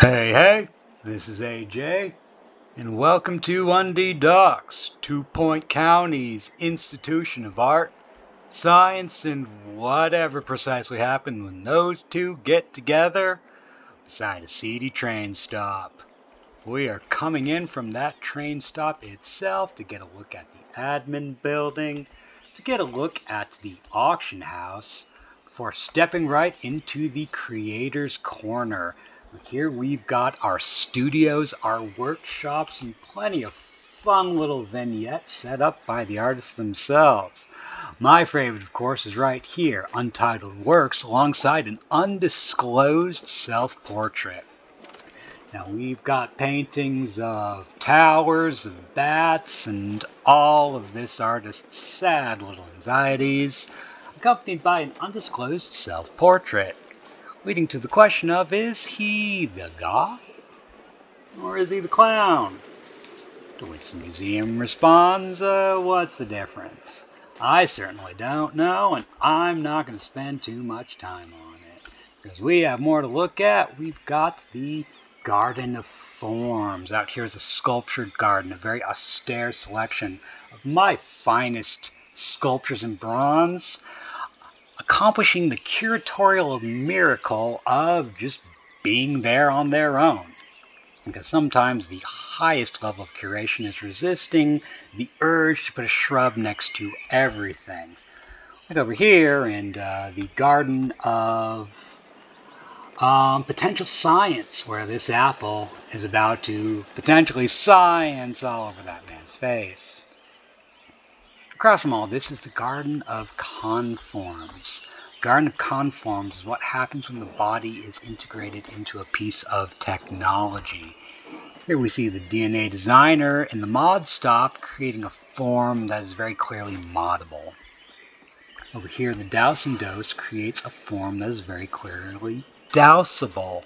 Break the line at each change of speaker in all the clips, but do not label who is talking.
Hey, this is AJ, and welcome to Undee Docks, 2 Point County's institution of art, science, and whatever precisely happened when those two get together beside a seedy train stop. We are coming in from that train stop itself to get a look at the admin building, to get a look at the auction house, before stepping right into the creator's corner. Here we've got our studios, our workshops, and plenty of fun little vignettes set up by the artists themselves. My favorite, of course, is right here, Untitled Works, alongside an undisclosed self-portrait. Now we've got paintings of towers, of bats, and all of this artist's sad little anxieties, accompanied by an undisclosed self-portrait, leading to the question of, is he the goth? Or is he the clown? To which the museum responds, what's the difference? I certainly don't know, and I'm not going to spend too much time on it. Because we have more to look at. We've got the Garden of Forms. Out here is a sculptured garden, a very austere selection of my finest sculptures in bronze, accomplishing the curatorial miracle of just being there on their own. Because sometimes the highest level of curation is resisting the urge to put a shrub next to everything. Like over here in the Garden of Potential Science, where this apple is about to potentially science all over that man's face. Across from all this is the Garden of Conforms. The Garden of Conforms is what happens when the body is integrated into a piece of technology. Here we see the DNA designer in the mod stop creating a form that is very clearly moddable. Over here, the Douse and Dose creates a form that is very clearly dowsable.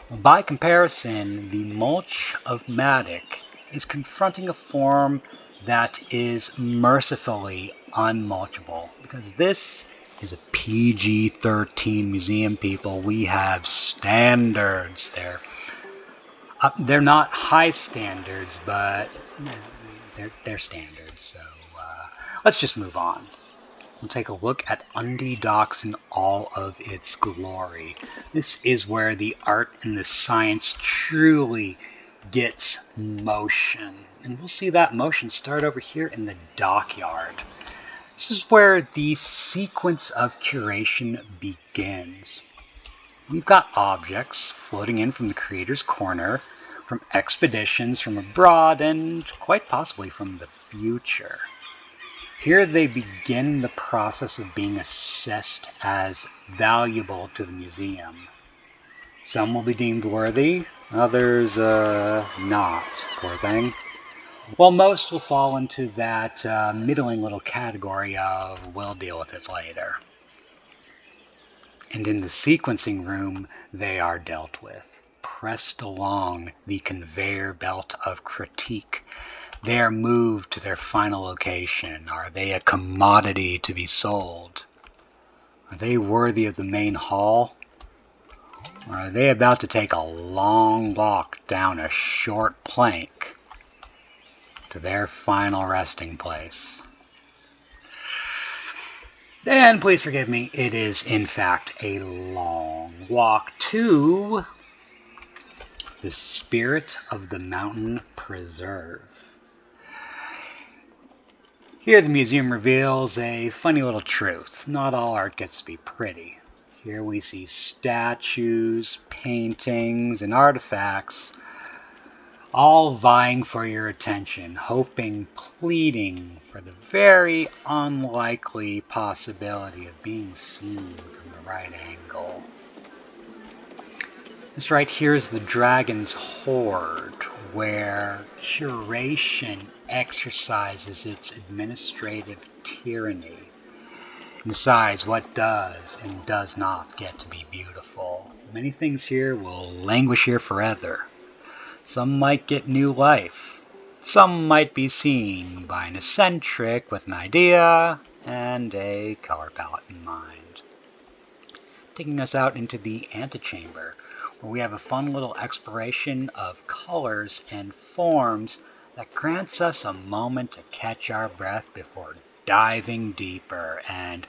Well, by comparison, the Mulch of Matic is confronting a form that is mercifully unmulchable, because this is a PG-13 museum, people. We have standards. They're not high standards, but they're standards. So let's just move on. We'll take a look at Undee Docks in all of its glory. This is where the art and the science truly gets motion. And we'll see that motion start over here in the dockyard. This is where the sequence of curation begins. We've got objects floating in from the creator's corner, from expeditions from abroad, and quite possibly from the future. Here they begin the process of being assessed as valuable to the museum. Some will be deemed worthy, others not, poor thing. While most will fall into that middling little category of we'll deal with it later. And in the sequencing room, they are dealt with, pressed along the conveyor belt of critique. They are moved to their final location. Are they a commodity to be sold? Are they worthy of the main hall? Or are they about to take a long walk down a short plank to their final resting place? And please forgive me, it is in fact a long walk to the Spirit of the Mountain Preserve. Here the museum reveals a funny little truth. Not all art gets to be pretty. Here we see statues, paintings, and artifacts all vying for your attention, hoping, pleading for the very unlikely possibility of being seen from the right angle. This right here is the Dragon's Hoard, where curation exercises its administrative tyranny and decides what does and does not get to be beautiful. Many things here will languish here forever. Some might get new life. Some might be seen by an eccentric with an idea and a color palette in mind. Taking us out into the antechamber, where we have a fun little exploration of colors and forms that grants us a moment to catch our breath before diving deeper. And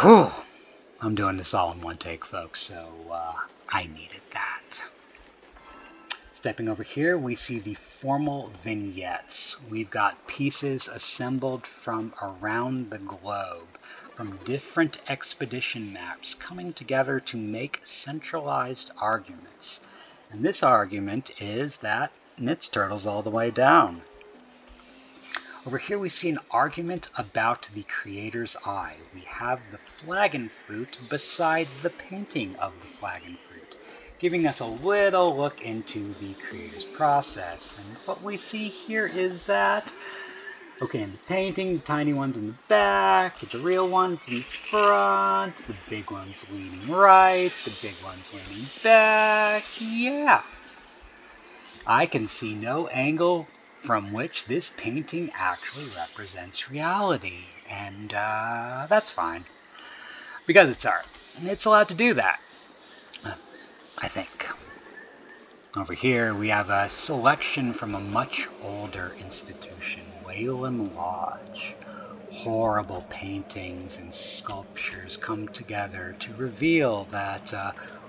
whew, I'm doing this all in one take, folks, so I needed that. Stepping over here, we see the formal vignettes. We've got pieces assembled from around the globe, from different expedition maps coming together to make centralized arguments. And this argument is that knits turtles all the way down. Over here we see an argument about the creator's eye. We have the flagon fruit beside the painting of the flagon fruit, giving us a little look into the creator's process. And what we see here is that, okay, in the painting, the tiny one's in the back, the real one's in front, the big one's leaning right, the big one's leaning back. Yeah. I can see no angle from which this painting actually represents reality, and that's fine, because it's art. It's allowed to do that, I think. Over here we have a selection from a much older institution, Wayland Lodge. Horrible paintings and sculptures come together to reveal that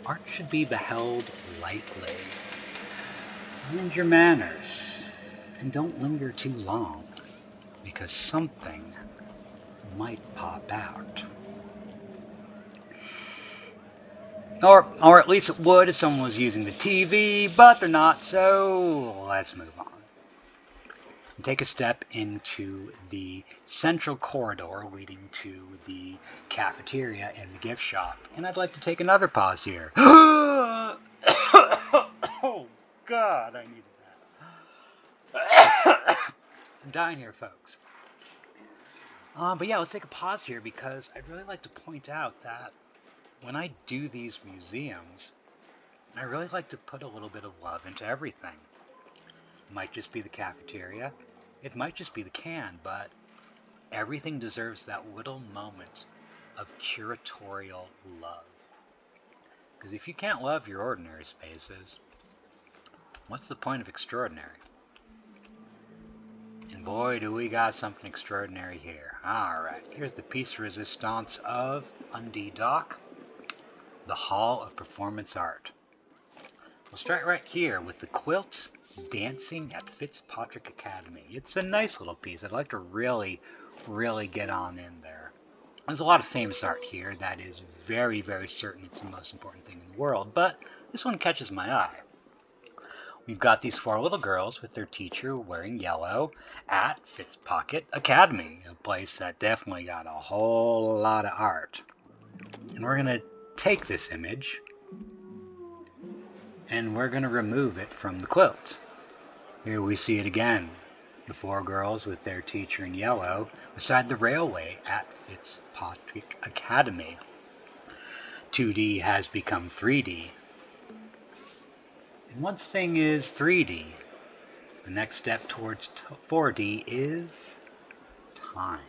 art should be beheld lightly. Mind your manners, and don't linger too long, because something might pop out. Or at least it would if someone was using the TV, but they're not, so let's move on. And take a step into the central corridor leading to the cafeteria and the gift shop, and I'd like to take another pause here. Oh God, I needed that. I'm dying here, folks. But yeah, let's take a pause here because I'd really like to point out that when I do these museums, I really like to put a little bit of love into everything. It might just be the cafeteria, it might just be the can, but everything deserves that little moment of curatorial love. Because if you can't love your ordinary spaces, what's the point of extraordinary? And boy, do we got something extraordinary here. Alright, here's the piece de resistance of Undee Docks, the Hall of Performance Art. We'll start right here with the quilt dancing at Fitzpatrick Academy. It's a nice little piece. I'd like to really get on in there. There's a lot of famous art here that is very, very certain it's the most important thing in the world, but this one catches my eye. We've got these four little girls with their teacher wearing yellow at Fitzpatrick Academy, a place that definitely got a whole lot of art. And we're going to take this image and we're going to remove it from the quilt. Here we see it again. The four girls with their teacher in yellow beside the railway at Fitzpatrick Academy. 2D has become 3D. And once thing is 3D, the next step towards 4D is time.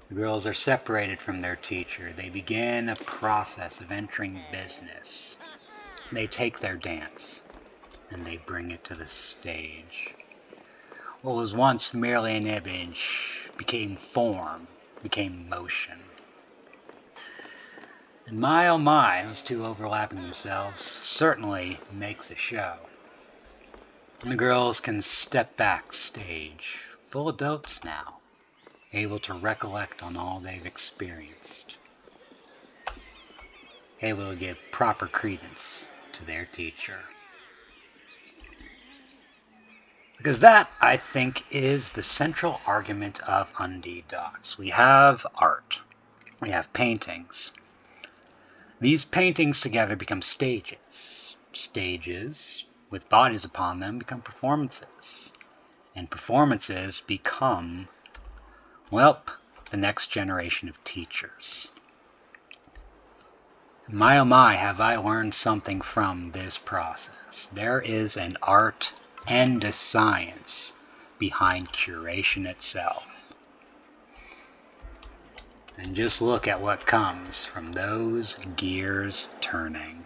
The girls are separated from their teacher. They begin a process of entering business. They take their dance and they bring it to the stage. What was once merely an image became form, became motion. And my oh my, those two overlapping themselves certainly makes a show. And the girls can step backstage, full adults now, able to recollect on all they've experienced, able to give proper credence to their teacher. Because that, I think, is the central argument of Undee Docks. We have art. We have paintings. These paintings together become stages. Stages, with bodies upon them, become performances. And performances become, well, the next generation of teachers. My oh my, have I learned something from this process. There is an art and a science behind curation itself. And just look at what comes from those gears turning.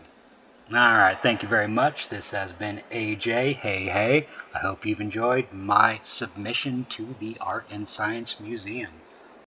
Alright, thank you very much. This has been AJ. Hey. I hope you've enjoyed my submission to the Art and Science Museum.